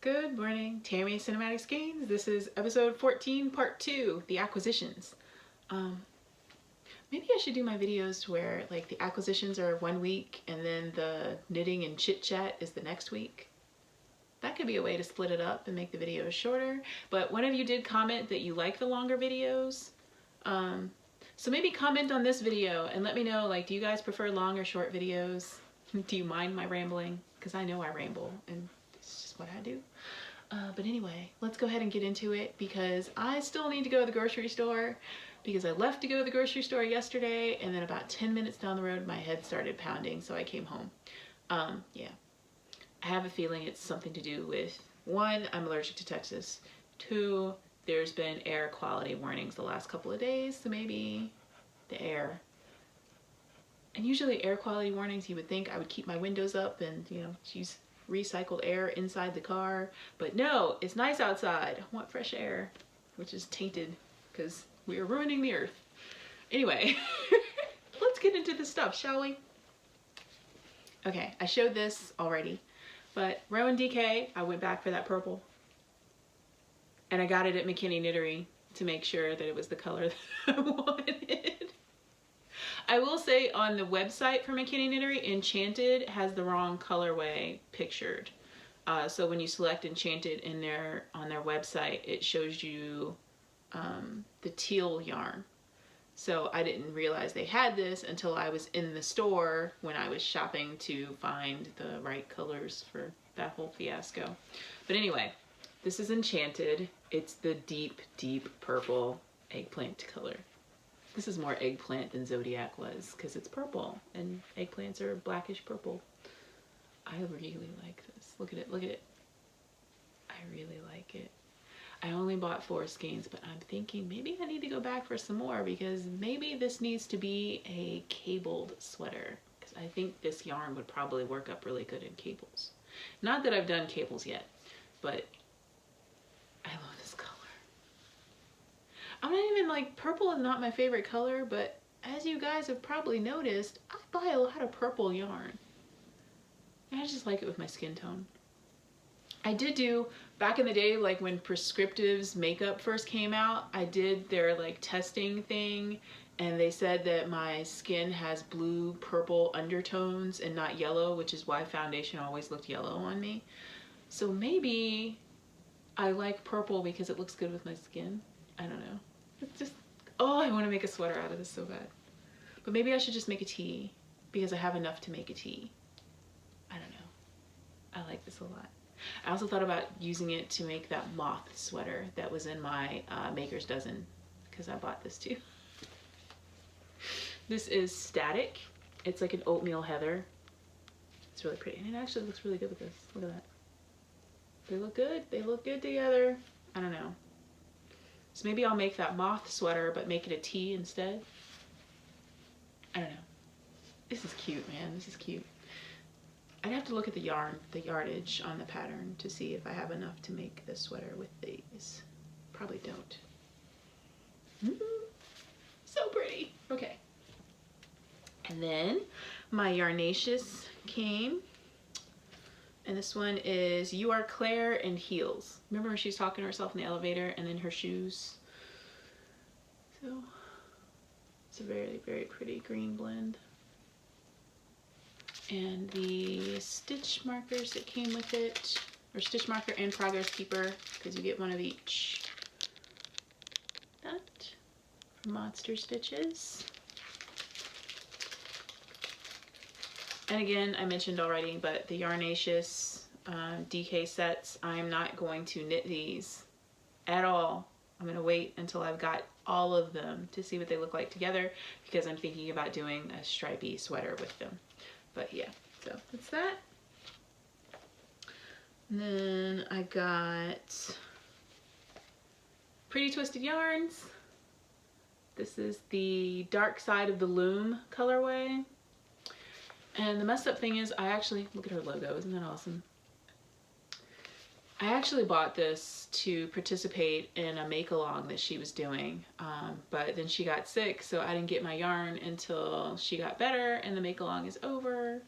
Good morning, Tammy Cinematic Skeins. This is episode 14, part 2, the acquisitions. Maybe I should do my videos where like the acquisitions are 1 week and then the knitting and chit chat is the next week. That could be a way to split it up and make the videos shorter. But one of you did comment that you like the longer videos. So maybe comment on this video and let me know, like, do you guys prefer long or short videos? Do you mind my rambling? Because I know I ramble and it's just what I do. But anyway, let's go ahead and get into it because I still need to go to the grocery store because I left to go to the grocery store yesterday and then about 10 minutes down the road my head started pounding, so I came home. Yeah, I have a feeling it's something to do with, 1, I'm allergic to Texas, 2, there's been air quality warnings the last couple of days, so maybe the air. And usually air quality warnings, you would think I would keep my windows up and, you know, use recycled air inside the car, but no, it's nice outside. I want fresh air, which is tainted because we are ruining the earth. Anyway, let's get into the stuff, shall we? Okay, I showed this already, but Rowan DK, I went back for that purple and I got it at McKinney Knittery to make sure that it was the color that I wanted. I will say on the website for McKinney Knittery, Enchanted has the wrong colorway pictured. So when you select Enchanted on their website, it shows you the teal yarn. So I didn't realize they had this until I was in the store when I was shopping to find the right colors for that whole fiasco. But anyway, this is Enchanted. It's the deep, deep purple eggplant color. This is more eggplant than Zodiac was because it's purple and eggplants are blackish purple. I really like this. Look at it, look at it. I really like it. I only bought 4 skeins, but I'm thinking maybe I need to go back for some more because maybe this needs to be a cabled sweater because I think this yarn would probably work up really good in cables. Not that I've done cables yet, but I love this color. I'm not even like, purple is not my favorite color, but as you guys have probably noticed, I buy a lot of purple yarn. And I just like it with my skin tone. I did do, back in the day, like when Prescriptive's makeup first came out, I did their like testing thing and they said that my skin has blue purple undertones and not yellow, which is why foundation always looked yellow on me. So maybe I like purple because it looks good with my skin. I don't know. It's just, oh, I want to make a sweater out of this so bad. But maybe I should just make a tee because I have enough to make a tee. I don't know. I like this a lot. I also thought about using it to make that moth sweater that was in my Maker's Dozen because I bought this too. This is Static. It's like an oatmeal heather. It's really pretty. And it actually looks really good with this. Look at that. They look good. They look good together. I don't know. So maybe I'll make that moth sweater, but make it a tee instead. I don't know. This is cute, man. This is cute. I'd have to look at the yarn, the yardage on the pattern to see if I have enough to make this sweater with these. Probably don't. So pretty. Okay. And then my Yarnaceous came. And this one is You Are Claire and Heels. Remember when she was talking to herself in the elevator and then her shoes? So it's a very, very pretty green blend. And the stitch markers that came with it, or stitch marker and progress keeper, because you get one of each. That Monster Stitches. And again, I mentioned already, but the Yarnaceous DK sets, I'm not going to knit these at all. I'm going to wait until I've got all of them to see what they look like together because I'm thinking about doing a stripy sweater with them. But yeah, so that's that. And then I got Pretty Twisted Yarns. This is the Dark Side of the Loom colorway. And the messed up thing is I actually, look at her logo, isn't that awesome? I actually bought this to participate in a make-along that she was doing, but then she got sick, so I didn't get my yarn until she got better and the make-along is over.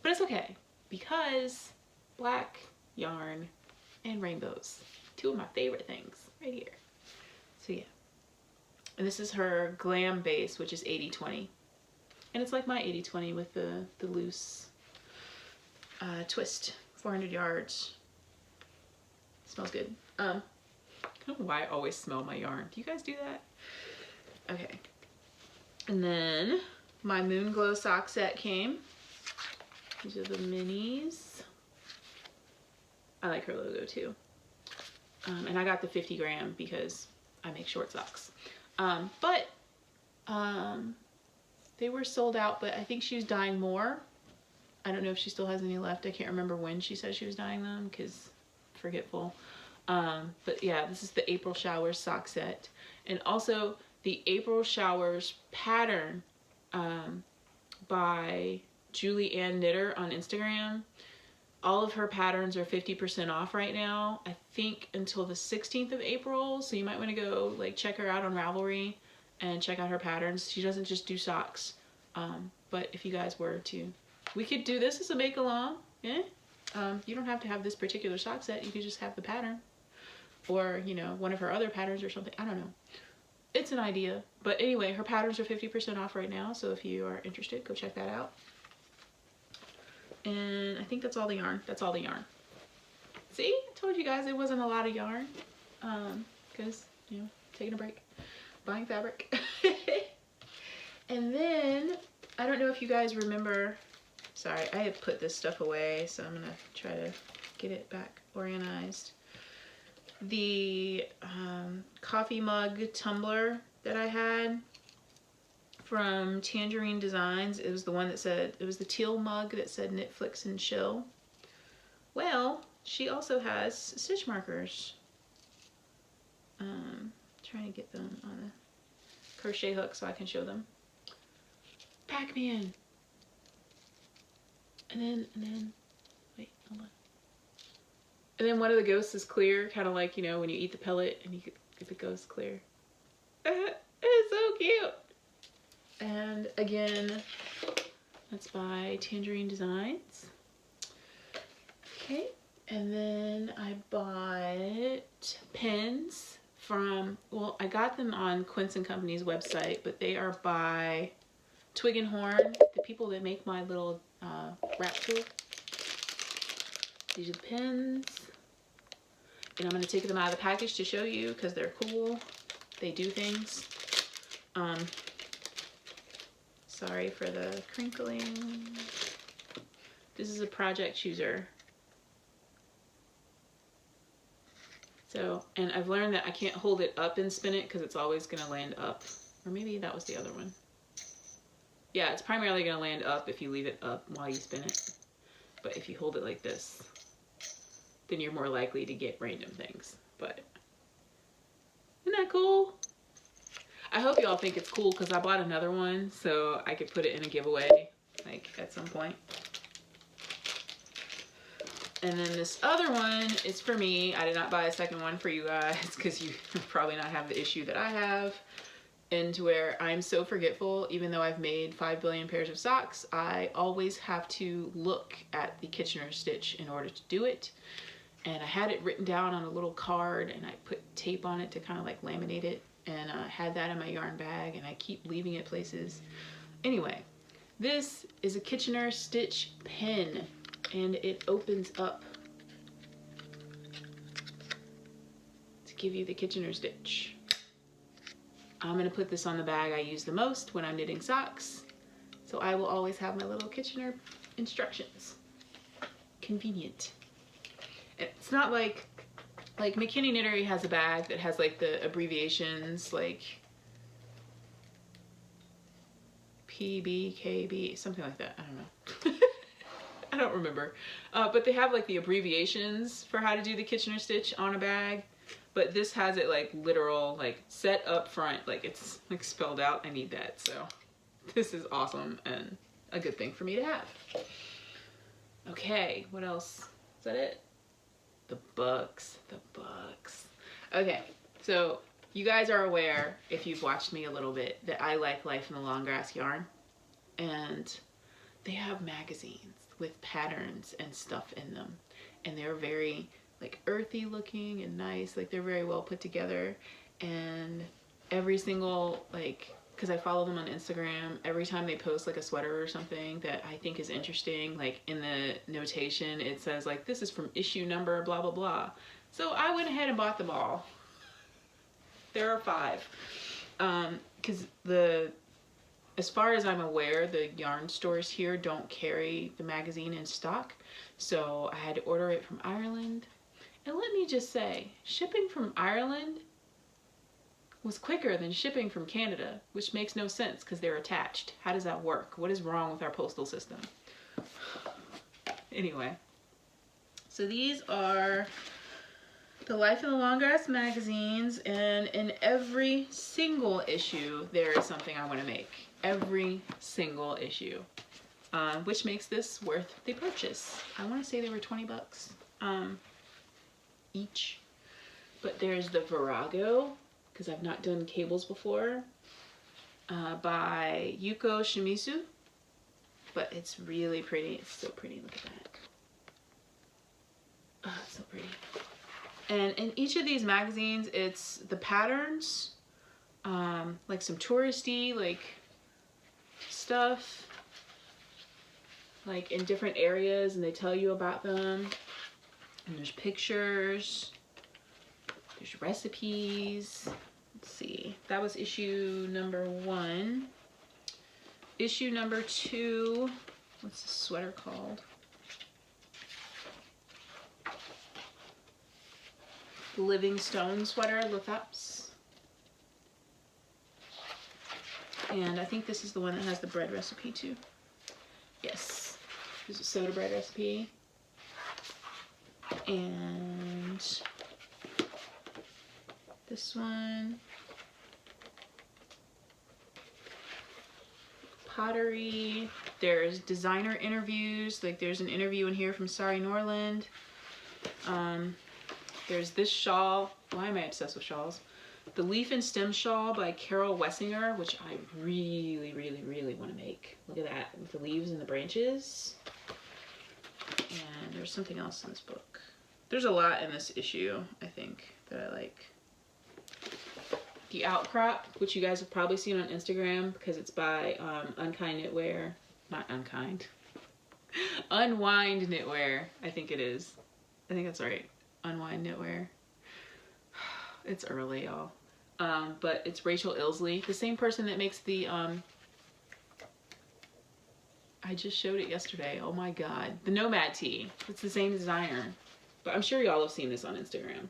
But it's okay, because black yarn, and rainbows. Two of my favorite things right here. So yeah. And this is her Glam base, which is 80/20. And it's like my 80/20 with the loose twist. 400 yards. Smells good. I don't know why I always smell my yarn. Do you guys do that? Okay. And then my Moonglow sock set came. These are the minis. I like her logo too. And I got the 50 gram because I make short socks. But they were sold out, but I think she was dyeing more. I don't know if she still has any left. I can't remember when she said she was dyeing them because forgetful. But yeah, this is the April Showers sock set. And also the April Showers pattern by JulieAnnKnitter on Instagram. All of her patterns are 50% off right now. I think until the 16th of April. So you might want to go like check her out on Ravelry and check out her patterns. She doesn't just do socks. But if you guys were to, we could do this as a make along. Yeah. You don't have to have this particular sock set. You could just have the pattern or, you know, one of her other patterns or something. I don't know. It's an idea. But anyway, her patterns are 50% off right now. So if you are interested, go check that out. And I think that's all the yarn. That's all the yarn. See, I told you guys it wasn't a lot of yarn. Because, you know, taking a break, buying fabric. And then, I don't know if you guys remember, sorry, I had put this stuff away, so I'm gonna try to get it back organized. The coffee mug tumbler that I had from Tangerine Designs. It was the one that said, it was the teal mug that said Knit, Flicks, and Chill. Well, she also has stitch markers. Trying to get them on a crochet hook so I can show them. Pac-Man. And then, wait, hold on. And then one of the ghosts is clear, kind of like, you know, when you eat the pellet and you get the ghost clear. It's so cute. And again, that's by Tangerine Designs. Okay, and then I bought pins from, well, I got them on Quince & Company's website, but they are by Twig and Horn, the people that make my little wrap tool. These are the pins. And I'm going to take them out of the package to show you because they're cool. They do things. Sorry for the crinkling. This is a project chooser. So, and I've learned that I can't hold it up and spin it because it's always going to land up. Or maybe that was the other one. Yeah, it's primarily going to land up if you leave it up while you spin it. But if you hold it like this, then you're more likely to get random things. But isn't that cool? I hope y'all think it's cool because I bought another one so I could put it in a giveaway like at some point. And then this other one is for me. I did not buy a second one for you guys because you probably not have the issue that I have. And to where I'm so forgetful, even though I've made 5 billion pairs of socks, I always have to look at the Kitchener stitch in order to do it. And I had it written down on a little card and I put tape on it to kind of like laminate it. And I had that in my yarn bag and I keep leaving it places. Anyway, this is a Kitchener stitch pen and it opens up to give you the Kitchener stitch. I'm going to put this on the bag I use the most when I'm knitting socks. So I will always have my little Kitchener instructions. Convenient. It's not like McKinney Knittery has a bag that has like the abbreviations like PBKB, something like that. I don't know. I don't remember. But they have like the abbreviations for how to do the Kitchener stitch on a bag. But this has it like literal, like set up front, like it's like spelled out. I need that. So this is awesome and a good thing for me to have. Okay, what else? Is that it? The books. Okay, so you guys are aware, if you've watched me a little bit, that I like Life in the Long Grass yarn. And they have magazines with patterns and stuff in them, and they're very like earthy looking and nice, like they're very well put together. And every single, like, because I follow them on Instagram, every time they post like a sweater or something that I think is interesting, like in the notation it says like, this is from issue number blah blah blah. So I went ahead and bought them all. There are 5. Because as far as I'm aware, the yarn stores here don't carry the magazine in stock, so I had to order it from Ireland. And let me just say, shipping from Ireland was quicker than shipping from Canada, which makes no sense because they're attached. How does that work? What is wrong with our postal system? Anyway, so these are the Life in the Long Grass magazines, and in every single issue there is something I want to make. Every single issue, which makes this worth the purchase. I want to say they were 20 bucks each. But there's the Virago, because I've not done cables before, by Yuko Shimizu, but it's really pretty. It's so pretty. Look at that. Oh, it's so pretty. And in each of these magazines, it's the patterns, like some touristy like stuff, like in different areas, and they tell you about them. And there's pictures, there's recipes. Let's see, that was issue number 1. Issue number 2, what's the sweater called? Living Stone sweater, look ups. And I think this is the one that has the bread recipe too. Yes, there's a soda bread recipe. And this one, pottery. There's designer interviews, like there's an interview in here from Sari Norland. There's this shawl. Why am I obsessed with shawls? The Leaf and Stem shawl by Carol Wessinger, which I really, really, really want to make. Look at that, with the leaves and the branches. And there's something else in this book. There's a lot in this issue, I think, that I like. The Outcrop, which you guys have probably seen on Instagram because it's by Unkind Knitwear. Not Unkind. Unwind Knitwear, I think it is. I think that's right. Unwind Knitwear. It's early, y'all. But it's Rachel Ilsley, the same person that makes the I just showed it yesterday. Oh my god. The Nomad tee. It's the same designer. But I'm sure y'all have seen this on Instagram.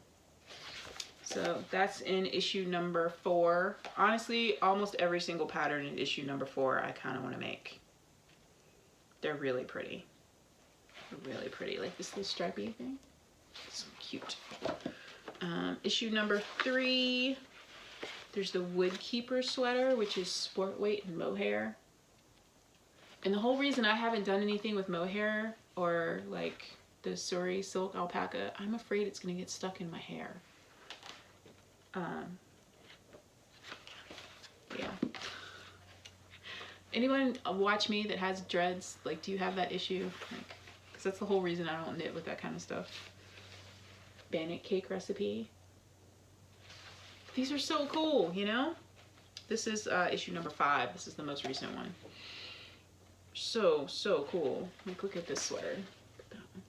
So that's in issue number 4. Honestly, almost every single pattern in issue number 4 I kind of want to make. They're really pretty. They're really pretty. Like this little stripy thing. So cute. Issue number 3. There's the Woodkeeper sweater, which is sport weight and mohair. And the whole reason I haven't done anything with mohair or like the Suri silk alpaca, I'm afraid it's gonna get stuck in my hair. Yeah. Anyone watch me that has dreads? Like, do you have that issue? Like, because that's the whole reason I don't knit with that kind of stuff. Bannock cake recipe. These are so cool, you know? This is issue number 5. This is the most recent one. So cool. Like, look at this sweater. Look at that one.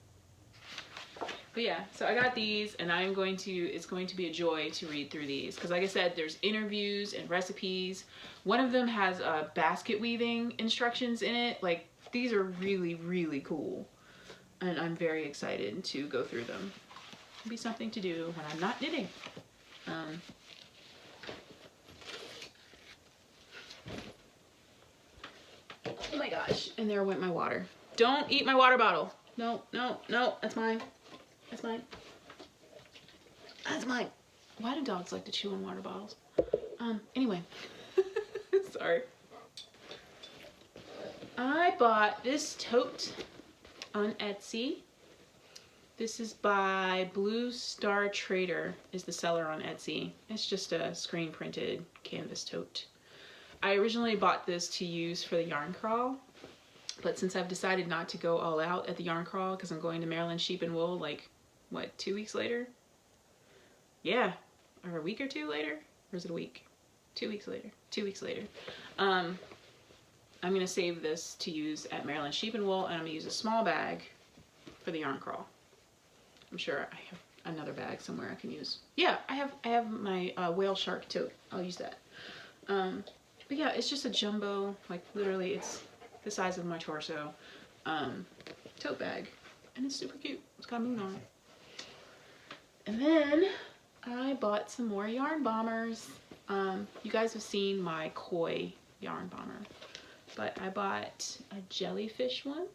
But yeah, so I got these, and it's going to be a joy to read through these. Because like I said, there's interviews and recipes. One of them has basket weaving instructions in it. Like, these are really, really cool. And I'm very excited to go through them. It'll be something to do when I'm not knitting. Oh my gosh, and there went my water. Don't eat my water bottle. No, no, no, that's mine. That's mine. That's mine. Why do dogs like to chew on water bottles? Anyway. Sorry. I bought this tote on Etsy. This is by Blue Star Trader, is the seller on Etsy. It's just a screen printed canvas tote. I originally bought this to use for the yarn crawl, But since I've decided not to go all out at the yarn crawl because I'm going to Maryland Sheep and Wool like, what, 2 weeks later? Yeah, or a week or two later? Or is it a week? 2 weeks later. 2 weeks later. I'm going to save this to use at Maryland Sheep and Wool, and I'm going to use a small bag for the yarn crawl. I'm sure I have another bag somewhere I can use. Yeah, I have my whale shark tote. I'll use that. But yeah, it's just a jumbo, like literally it's the size of my torso, tote bag, and it's super cute. It's got a moon on it. And then I bought some more yarn bombers. You guys have seen my koi yarn bomber, but I bought a jellyfish one.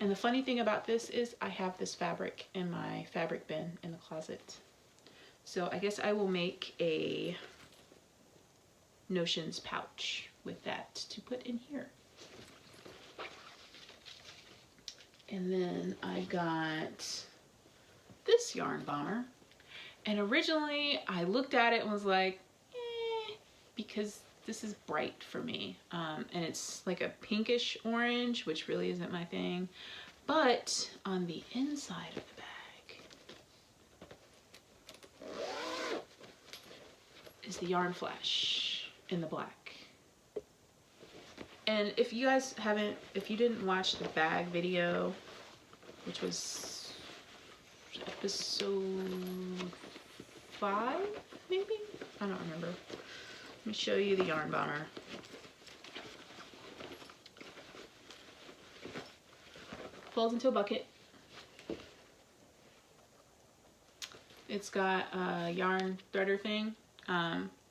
And the funny thing about this is I have this fabric in my fabric bin in the closet. So I guess I will make a notions pouch with that to put in here. And then I got this yarn bomber, and originally I looked at it and was like, because this is bright for me, and it's like a pinkish orange, which really isn't my thing. But on the inside of the bag is the yarn flash in the black. And if you guys haven't, if you didn't watch the bag video, which was episode 5 maybe, I don't remember. Let me show you the yarn bomber. Folds into a bucket. It's got a yarn threader thing,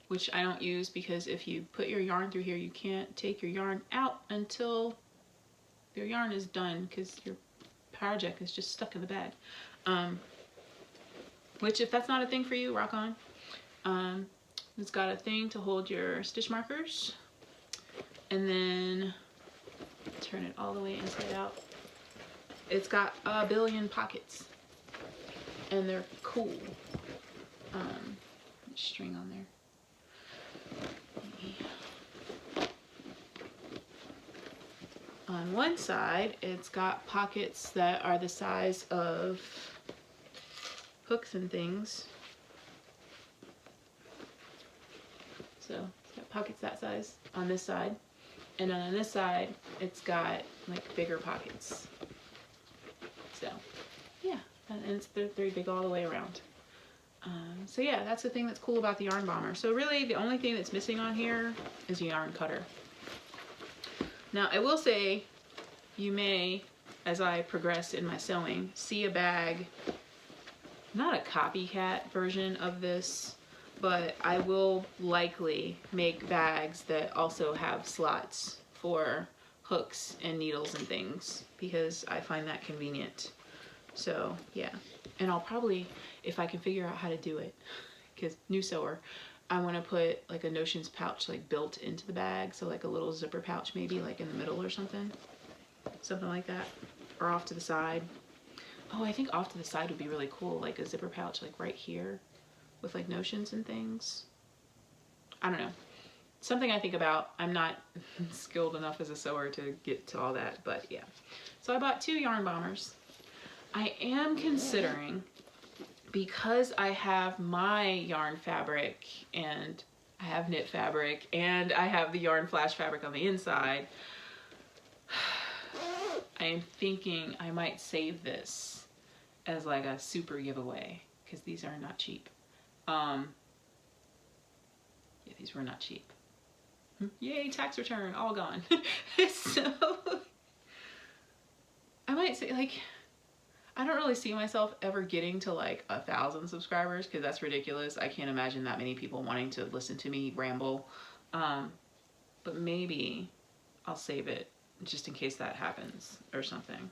which I don't use because if you put your yarn through here, you can't take your yarn out until your yarn is done because your power jack is just stuck in the bag. Which if that's not a thing for you, rock on. It's got a thing to hold your stitch markers, and then turn it all the way inside out. It's got a billion pockets, and they're cool. String on there. On one side, it's got pockets that are the size of hooks and things. So it's got pockets that size on this side, and then on this side, it's got like bigger pockets. So yeah, and they're very big all the way around. So yeah, that's the thing that's cool about the yarn bomber. So really, the only thing that's missing on here is a yarn cutter. Now, I will say, you may, as I progress in my sewing, see a bag, not a copycat version of this, but I will likely make bags that also have slots for hooks and needles and things, because I find that convenient. So yeah, and I'll probably, if I can figure out how to do it, because new sewer, I want to put like a notions pouch like built into the bag, so like a little zipper pouch maybe like in the middle or something like that, or off to the side. Oh, I think off to the side would be really cool, like a zipper pouch like right here with like notions and things. I don't know, something I think about. I'm not skilled enough as a sewer to get to all that, but yeah. So I bought 2 yarn bombers. I am considering, because I have my yarn fabric and I have knit fabric and I have the yarn flash fabric on the inside, I am thinking I might save this as like a super giveaway, because these are not cheap. Yeah, these were not cheap. Yay, tax return, all gone. So I might say, like, I don't really see myself ever getting to like 1,000 subscribers, because that's ridiculous. I can't imagine that many people wanting to listen to me ramble. But maybe I'll save it just in case that happens or something.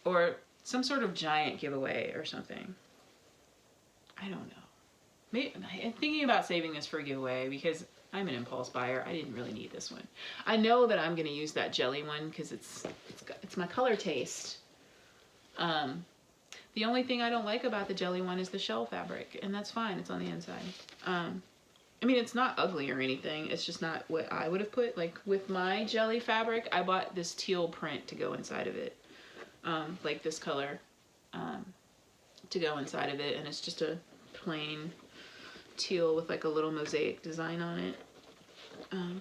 Or some sort of giant giveaway or something. I don't know. Maybe I'm thinking about saving this for a giveaway because I'm an impulse buyer. I didn't really need this one. I know that I'm going to use that jelly one because it's my color taste. The only thing I don't like about the jelly one is the shell fabric, and that's fine. It's on the inside. I mean, it's not ugly or anything. It's just not what I would have put. Like with my jelly fabric, I bought this teal print to go inside of it. Like this color to go inside of it. And it's just a plain teal with like a little mosaic design on it.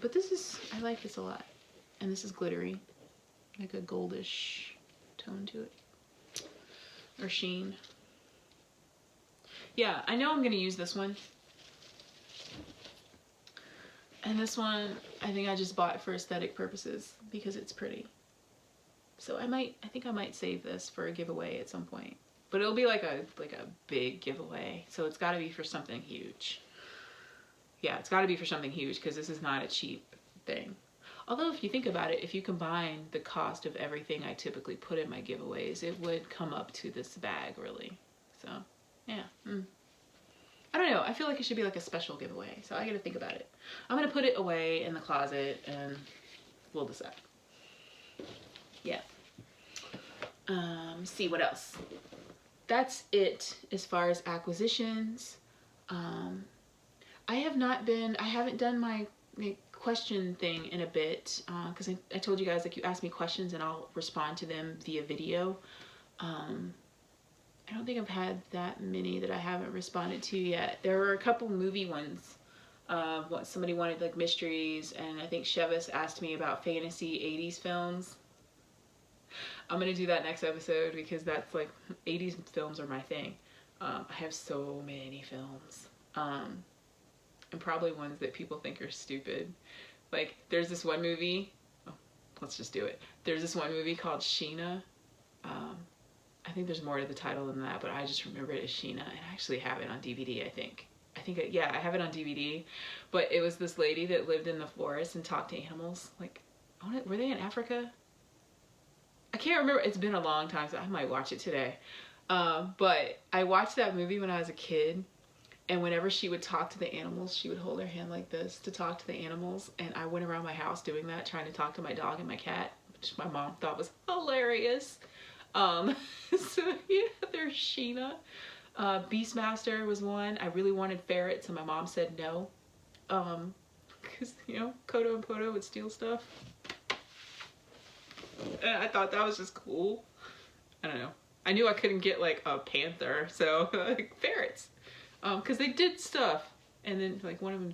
But this is, I like this a lot. And this is glittery. Like a goldish tone to it. Or sheen. Yeah, I know I'm going to use this one. And this one, I think I just bought for aesthetic purposes because it's pretty. So I think I might save this for a giveaway at some point. But it'll be like a big giveaway. So it's got to be for something huge. Yeah, it's got to be for something huge because this is not a cheap thing. Although if you think about it, if you combine the cost of everything I typically put in my giveaways, it would come up to this bag really. So, yeah. I don't know. I feel like it should be like a special giveaway. So I got to think about it. I'm going to put it away in the closet and we'll decide. Yeah. See what else. That's it as far as acquisitions. I haven't done my question thing in a bit because I told you guys, like, you ask me questions and I'll respond to them via video. I don't think I've had that many that I haven't responded to yet. There were a couple movie ones. Somebody wanted like mysteries, and I think Chevis asked me about fantasy 80s films. I'm gonna do that next episode because that's like 80s films are my thing. I have so many films. And probably ones that people think are stupid. Like there's this one movie, let's just do it. There's this one movie called Sheena. I think there's more to the title than that, but I just remember it as Sheena, and I actually have it on DVD, I think. Yeah, I have it on DVD, but it was this lady that lived in the forest and talked to animals. Like, were they in Africa? I can't remember. It's been a long time, so I might watch it today. But I watched that movie when I was a kid, and whenever she would talk to the animals, she would hold her hand like this to talk to the animals, and I went around my house doing that, trying to talk to my dog and my cat, which my mom thought was hilarious. So yeah, there's Sheena. Beastmaster was one. I really wanted ferrets, and my mom said no. Because, you know, Kodo and Podo would steal stuff. And I thought that was just cool. I don't know. I knew I couldn't get like a panther, so like ferrets. Because they did stuff, and then like one of them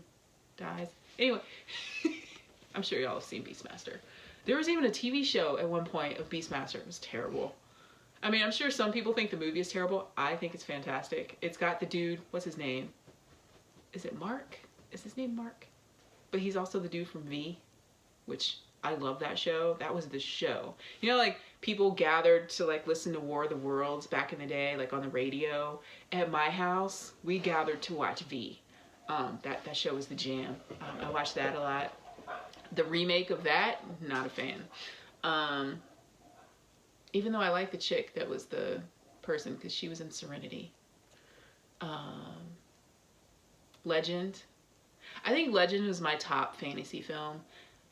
dies. Anyway, I'm sure y'all have seen Beastmaster. There was even a TV show at one point of Beastmaster. It was terrible. I mean, I'm sure some people think the movie is terrible. I think it's fantastic. It's got the dude, what's his name? Is it Mark? Is his name Mark? But he's also the dude from V, which I love that show. That was the show. You know, like people gathered to like listen to War of the Worlds back in the day, like on the radio. At my house, we gathered to watch V. That show was the jam. I watched that a lot. The remake of that, not a fan. Even though I like the chick that was the person, because she was in Serenity. Legend. I think Legend was my top fantasy film.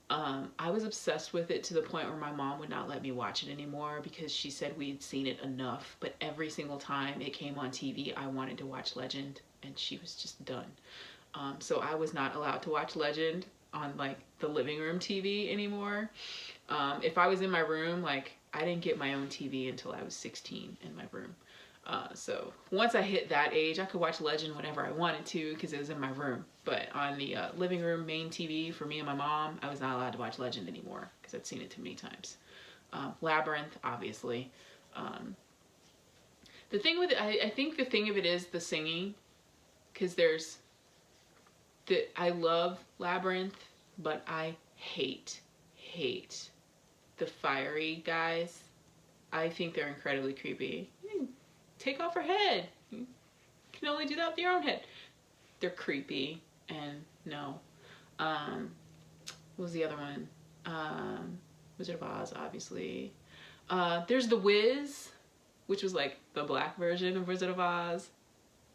I was obsessed with it to the point where my mom would not let me watch it anymore because she said we'd seen it enough. But every single time it came on TV, I wanted to watch Legend, and she was just done. So I was not allowed to watch Legend on like the living room TV anymore. If I was in my room, like I didn't get my own TV until I was 16 in my room. So once I hit that age, I could watch Legend whenever I wanted to because it was in my room. But on the living room main TV for me and my mom, I was not allowed to watch Legend anymore because I'd seen it too many times. Labyrinth, obviously. The thing with it, I think the thing of it is the singing, because I love Labyrinth, but I hate the fiery guys. I think they're incredibly creepy. Take off her head. You can only do that with your own head. They're creepy, and no. What was the other one? Wizard of Oz, obviously. There's The Wiz, which was like the black version of Wizard of Oz,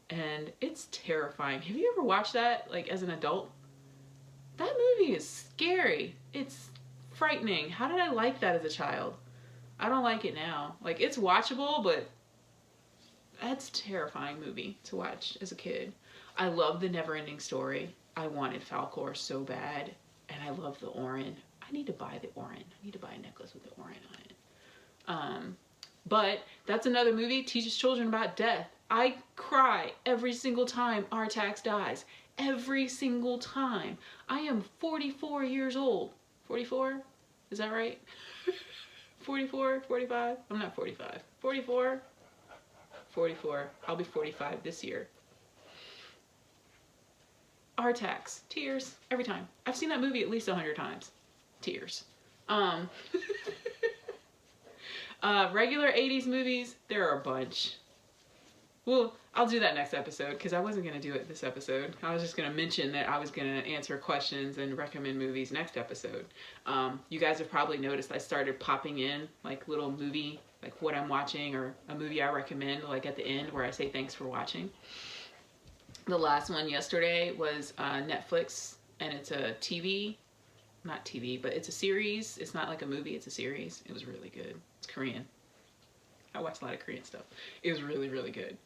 and it's terrifying. Have you ever watched that, like, as an adult? That movie is scary. It's frightening. How did I like that as a child? I don't like it now. Like, it's watchable, but that's a terrifying movie to watch as a kid. I love The Never-Ending Story. I wanted Falcor so bad, and I love the Orin. I need to buy the Orin. I need to buy a necklace with the Orin on it. But that's another movie, teaches children about death. I cry every single time Artax dies. Every single time. I am 44 years old. 44? Is that right? 44? 45? I'm not 45. 44? 44. I'll be 45 this year. Artax. Tears. Every time. I've seen that movie at least 100 times. Tears. Regular 80s movies, there are a bunch. Well, I'll do that next episode because I wasn't going to do it this episode. I was just going to mention that I was going to answer questions and recommend movies next episode. You guys have probably noticed I started popping in like little movie, like what I'm watching or a movie I recommend, like at the end where I say thanks for watching. The last one yesterday was Netflix, and it's a TV, not TV, but it's a series. It's not like a movie, it's a series. It was really good. It's Korean. I watch a lot of Korean stuff. It was really, really good.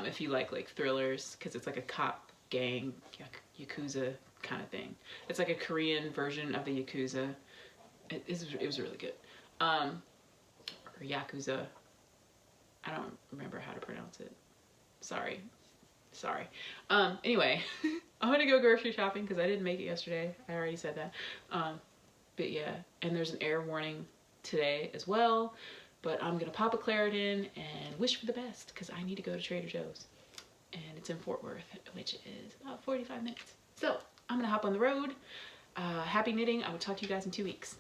If you like thrillers, because it's like a cop gang, Yakuza kind of thing. It's like a Korean version of the Yakuza. It was really good. Or Yakuza. I don't remember how to pronounce it. Sorry. Anyway, I'm gonna go grocery shopping because I didn't make it yesterday. I already said that. But yeah, and there's an air warning today as well. But I'm gonna pop a Claritin and wish for the best because I need to go to Trader Joe's. And it's in Fort Worth, which is about 45 minutes. So I'm gonna hop on the road. Happy knitting. I will talk to you guys in 2 weeks.